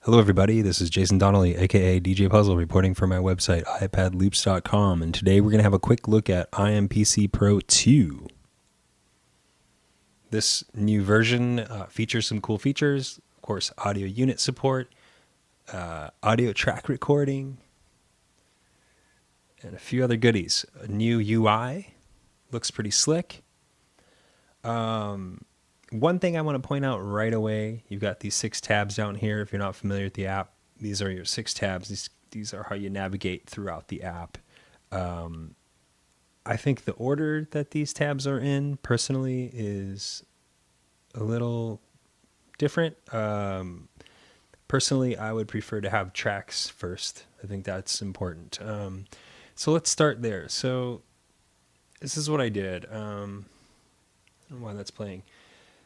Hello everybody, this is Jason Donnelly, aka DJ Puzzle, reporting for my website, iPadLoops.com, and today we're going to have a quick look at iMPC Pro 2. This new version features some cool features, of course, audio unit support, audio track recording, and a few other goodies. A new UI, looks pretty slick. One thing I want to point out right away, you've got these 6 tabs down here. If you're not familiar with the app, these are your 6 tabs. These are how you navigate throughout the app. I think the order that these tabs are in, personally, is a little different. Personally, I would prefer to have tracks first. I think that's important. So let's start there. So this is what I did. I don't know why that's playing.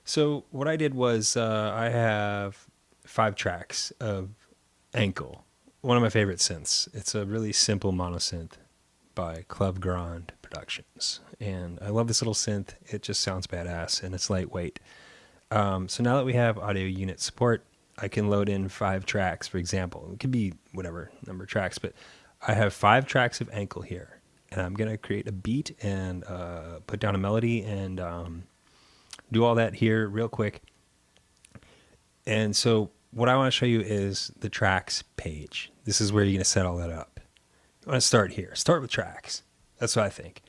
So what I did was I have 5 tracks of Enkl, one of my favorite synths. It's a really simple monosynth by Klevgrand Productions. And I love this little synth. It just sounds badass and it's lightweight. So now that we have audio unit support, I can load in 5 tracks, for example. It could be whatever number of tracks, but I have 5 tracks of Enkl here. And I'm going to create a beat and put down a melody and do all that here real quick. And so what I want to show you is the tracks page. This is where you're going to set all that up. I want to start here. Start with tracks. That's what I think.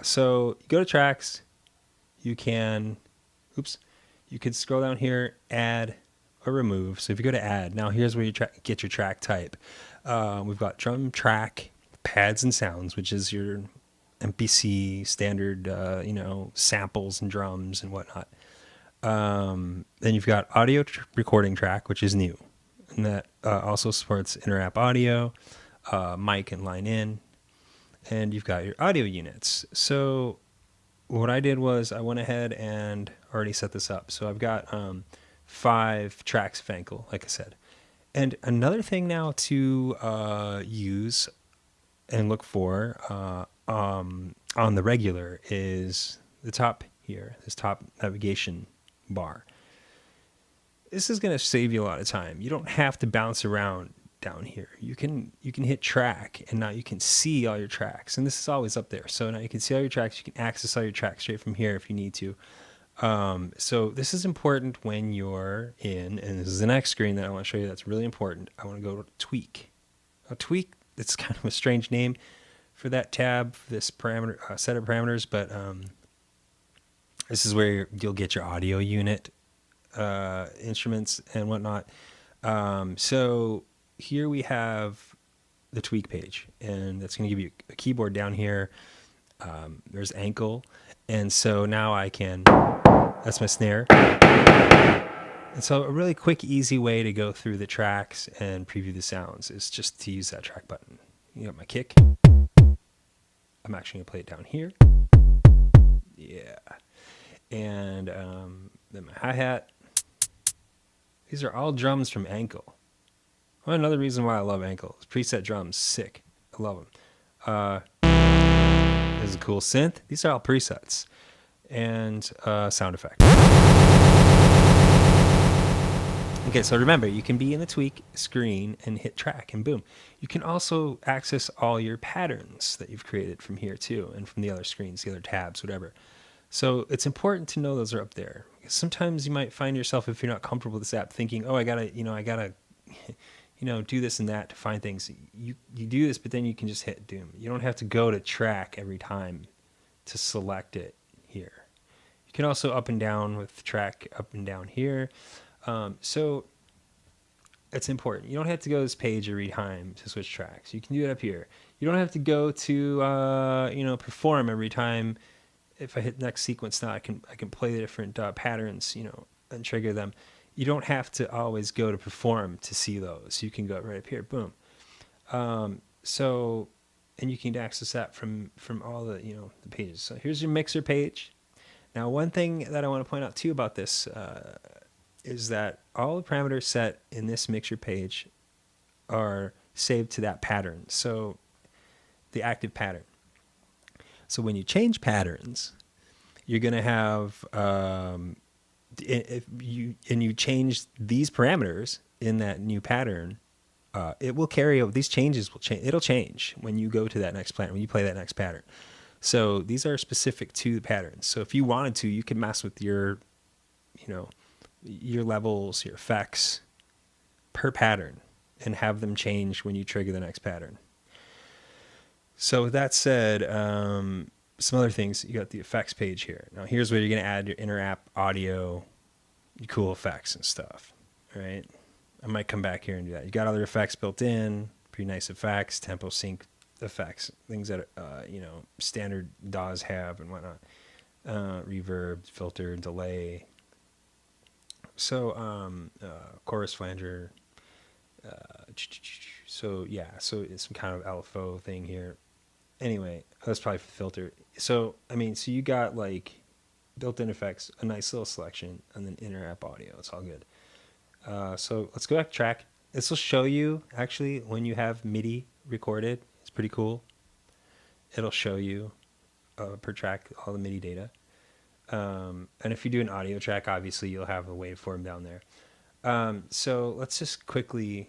So you go to tracks. You can scroll down here, add or remove. So if you go to add, now here's where you get your track type. We've got drum track, pads and sounds, which is your MPC standard, samples and drums and whatnot. Then you've got audio recording track, which is new, and that also supports inter-app audio, mic and line in, and you've got your audio units. So what I did was I went ahead and already set this up. So I've got 5 tracks of Enkl, like I said. And another thing now to use and look for on the regular is the top here, this top navigation bar. This is going to save you a lot of time. You don't have to bounce around down here. You can hit track, and now you can see all your tracks, and this is always up there. So now you can see all your tracks. You can access all your tracks straight from here if you need to. So this is important when you're in, and this is the next screen that I want to show you that's really important. I want to go to tweak. Now, tweak, it's kind of a strange name for that tab, for this parameter set of parameters, but this is where you'll get your audio unit instruments and whatnot. So here we have the tweak page, and that's going to give you a keyboard down here. There's Enkl, and so now I can, that's my snare. And so a really quick, easy way to go through the tracks and preview the sounds is just to use that track button. You got my kick. I'm actually going to play it down here. Yeah. And then my hi-hat. These are all drums from Enkl. Well, another reason why I love Enkl is preset drums. Sick. I love them. This is a cool synth. These are all presets. And sound effect. Okay, so remember, you can be in the tweak screen and hit track, and boom. You can also access all your patterns that you've created from here too, and from the other screens, the other tabs, whatever. So it's important to know those are up there. Sometimes you might find yourself, if you're not comfortable with this app, thinking, oh, I gotta do this and that to find things. You do this, but then you can just hit doom. You don't have to go to track every time to select it here. You can also up and down with track up and down here. So it's important. You don't have to go to this page every time to switch tracks. You can do it up here. You don't have to go to perform every time. If I hit next sequence now, I can play the different patterns, and trigger them. You don't have to always go to perform to see those. You can go right up here, boom. And you can access that from all the the pages. So here's your mixer page. Now, one thing that I want to point out too about this is that all the parameters set in this mixer page are saved to that pattern. So the active pattern. So when you change patterns, you're going to have, if you change these parameters, in that new pattern, it will carry over. These changes will change. It'll change when you go to that next pattern, when you play that next pattern. So these are specific to the patterns. So if you wanted to, you could mess with your, your levels, your effects per pattern and have them change when you trigger the next pattern. So with that said, some other things, you got the effects page here. Now here's where you're going to add your inter-app audio, cool effects and stuff, right? I might come back here and do that. You got other effects built in, pretty nice effects, tempo sync effects, things that, standard DAWs have and whatnot. Reverb, filter, delay. So, chorus flanger. So it's some kind of LFO thing here. Anyway, that's probably for the filter. So, so you got like built-in effects, a nice little selection, and then inter-app audio. It's all good. So let's go back to track. This will show you actually when you have MIDI recorded. It's pretty cool. It'll show you per track all the MIDI data. And if you do an audio track, obviously you'll have a waveform down there. So let's quickly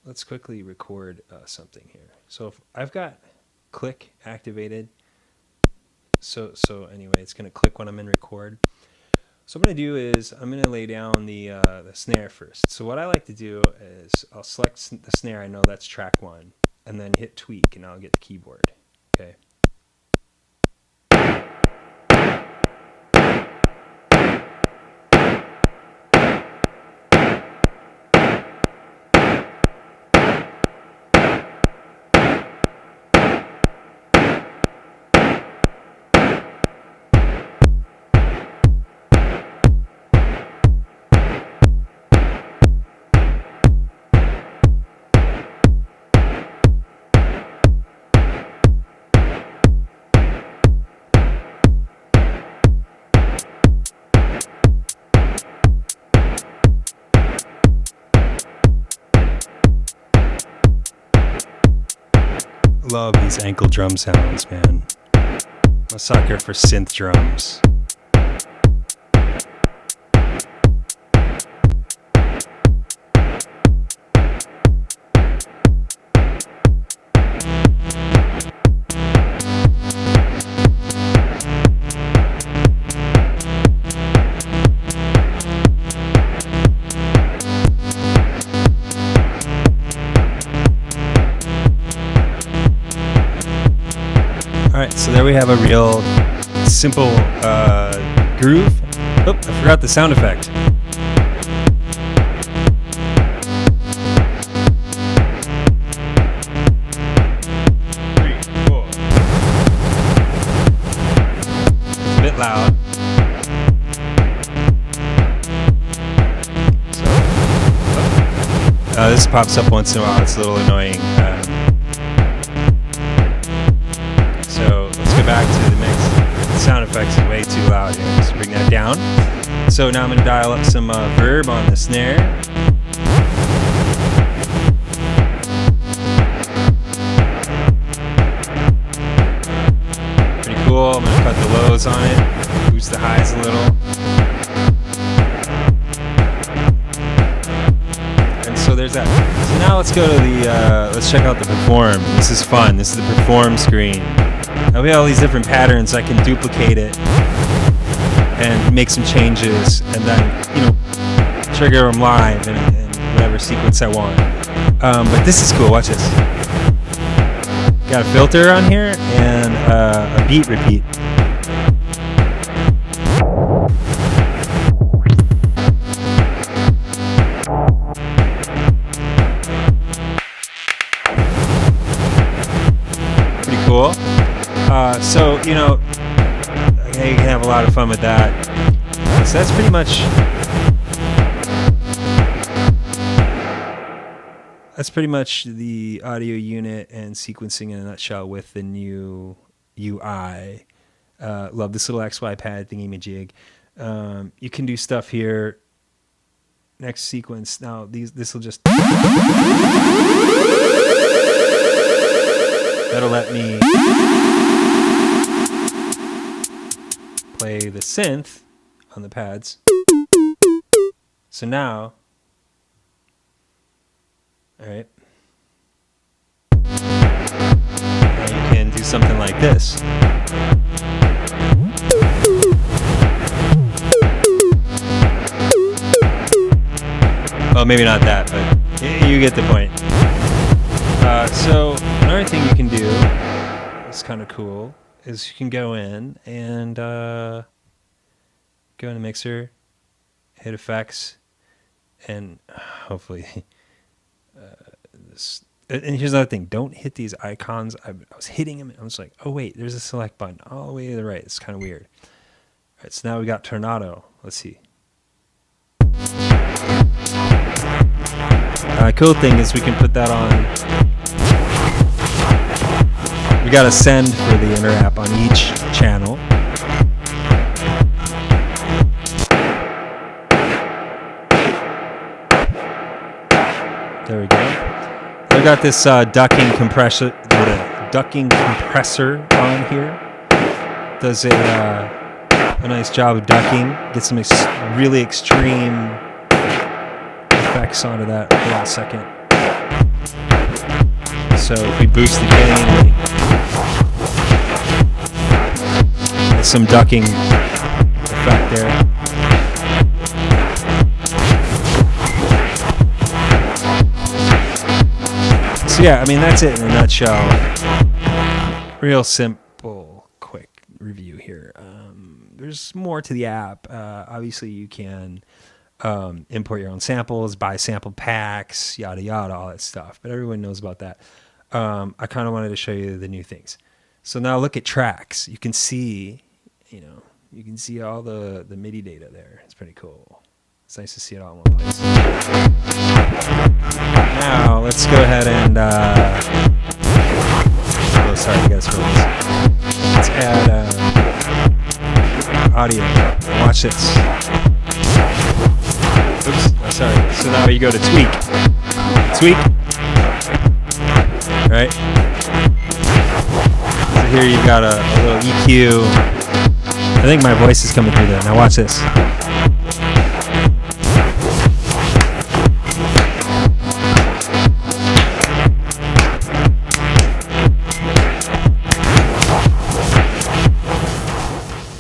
record something here. So if I've got click activated. So anyway, it's going to click when I'm in record. So what I'm going to do is I'm going to lay down the snare first. So what I like to do is I'll select the snare. I know that's track 1, and then hit tweak, and I'll get the keyboard. Okay. Love these Enkl drum sounds, man. I'm a sucker for synth drums. Alright, so there we have a real simple groove. Oh, I forgot the sound effect. 3, 4. It's a bit loud. So, this pops up once in a while. It's a little annoying. So let's go back to the mix. The sound effects is way too loud here. Let's bring that down. So now I'm going to dial up some verb on the snare. Pretty cool. I'm going to cut the lows on it, boost the highs a little. And so there's that. So now let's go to the, let's check out the perform. This is fun. This is the perform screen. Now we have all these different patterns. I can duplicate it and make some changes, and then trigger them live in whatever sequence I want. But this is cool. Watch this. Got a filter on here and a beat repeat. Pretty cool. So, you can have a lot of fun with that. So that's pretty much the audio unit and sequencing in a nutshell with the new UI. Love this little XY pad thingy-majig. You can do stuff here. Next sequence. Now, this will just... That'll let me play the synth on the pads. So now All right. Now you can do something like this. Well, maybe not that, but you get the point. So another thing you can do, it's kind of cool, is you can go in and go into Mixer, hit effects, and hopefully this. And here's another thing: don't hit these icons. I was hitting them, and I was like, "Oh wait, there's a select button all the way to the right." It's kind of weird. All right, so now we got Tornado. Let's see. Cool thing is we can put that on. We got a send for the inner app on each channel. There we go. I've got this ducking compressor on here. Does a nice job of ducking. Get some really extreme effects onto that. Hold on a second. So if we boost the gain, there's some ducking effect there. So yeah, I mean, that's it in a nutshell. Real simple, quick review here. There's more to the app. Obviously, you can import your own samples, buy sample packs, yada yada, all that stuff. But everyone knows about that. I kind of wanted to show you the new things. So now look at tracks. You can see, you can see all the MIDI data there. It's pretty cool. It's nice to see it all in one place. Now let's go ahead and oh, sorry, you guys, let's add audio. Watch this. Oops, oh, sorry. So now you go to tweak. Tweak. Right? So here you've got a little EQ. I think my voice is coming through there. Now watch this.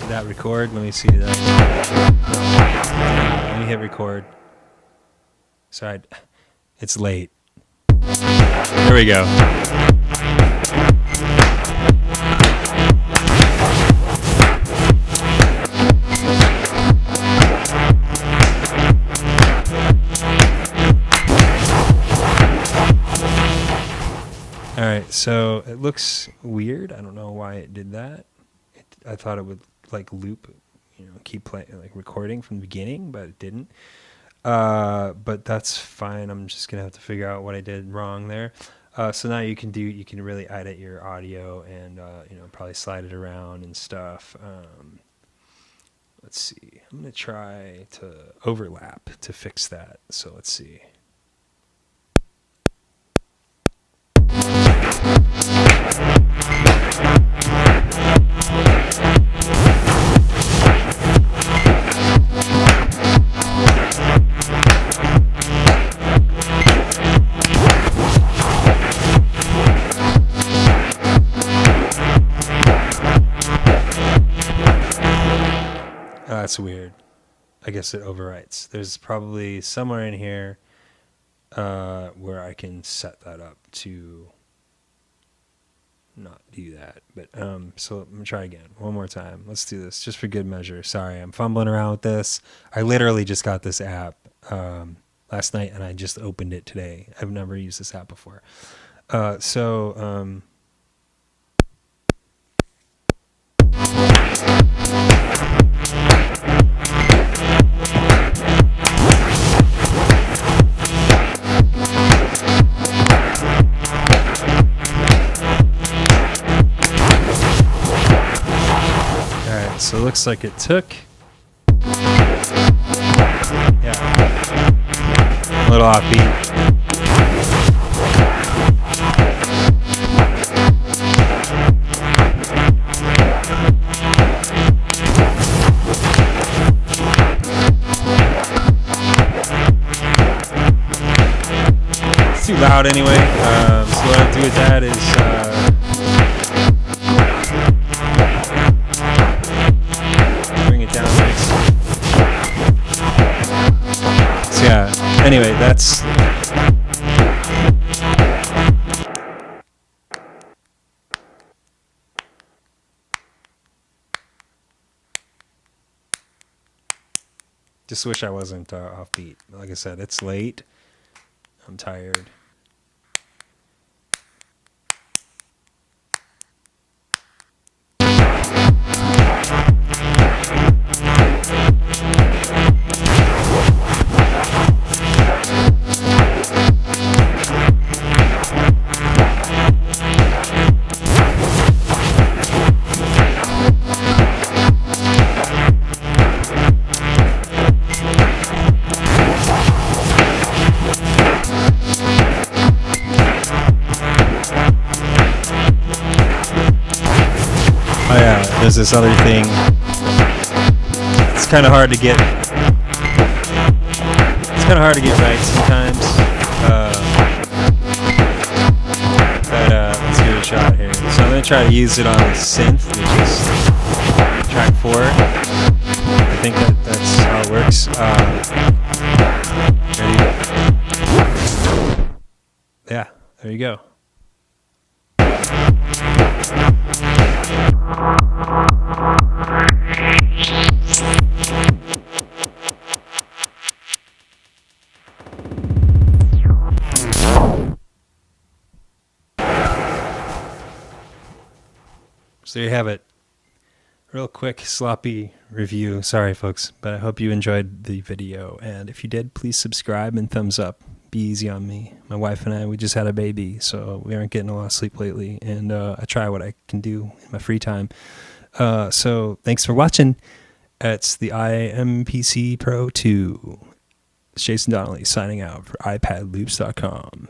Did that record? Let me see that. Let me hit record. Sorry, it's late. There we go. All right, so it looks weird. I don't know why it did that. I thought it would like loop, keep playing, like recording from the beginning, but it didn't. But that's fine. I'm just gonna have to figure out what I did wrong there. So now you can really edit your audio and probably slide it around and stuff. Let's see. I'm gonna try to overlap to fix that. So let's see. That's weird. I guess it overwrites. There's probably somewhere in here where I can set that up to not do that. But so I'm gonna try again one more time. Let's do this just for good measure. Sorry, I'm fumbling around with this. I literally just got this app last night and I just opened it today. I've never used this app before. So it looks like it took. Yeah. A little offbeat. too loud anyway. So what I'll do with that is bring it down. So yeah. Anyway, that's. Just wish I wasn't offbeat. Like I said, it's late. I'm tired. Oh yeah, there's this other thing. It's kind of hard to get. It's kind of hard to get right sometimes. But let's give it a shot here. So I'm gonna try to use it on the synth, which is track 4. I think that's how it works. Ready? Yeah, there you go. So there you have it. Real quick, sloppy review. Sorry, folks, but I hope you enjoyed the video. And if you did, please subscribe and thumbs up. Be easy on me. My wife and I, we just had a baby, so we aren't getting a lot of sleep lately. And I try what I can do in my free time. So thanks for watching. It's the iMPC Pro 2. It's Jason Donnelly signing out for iPadLoops.com.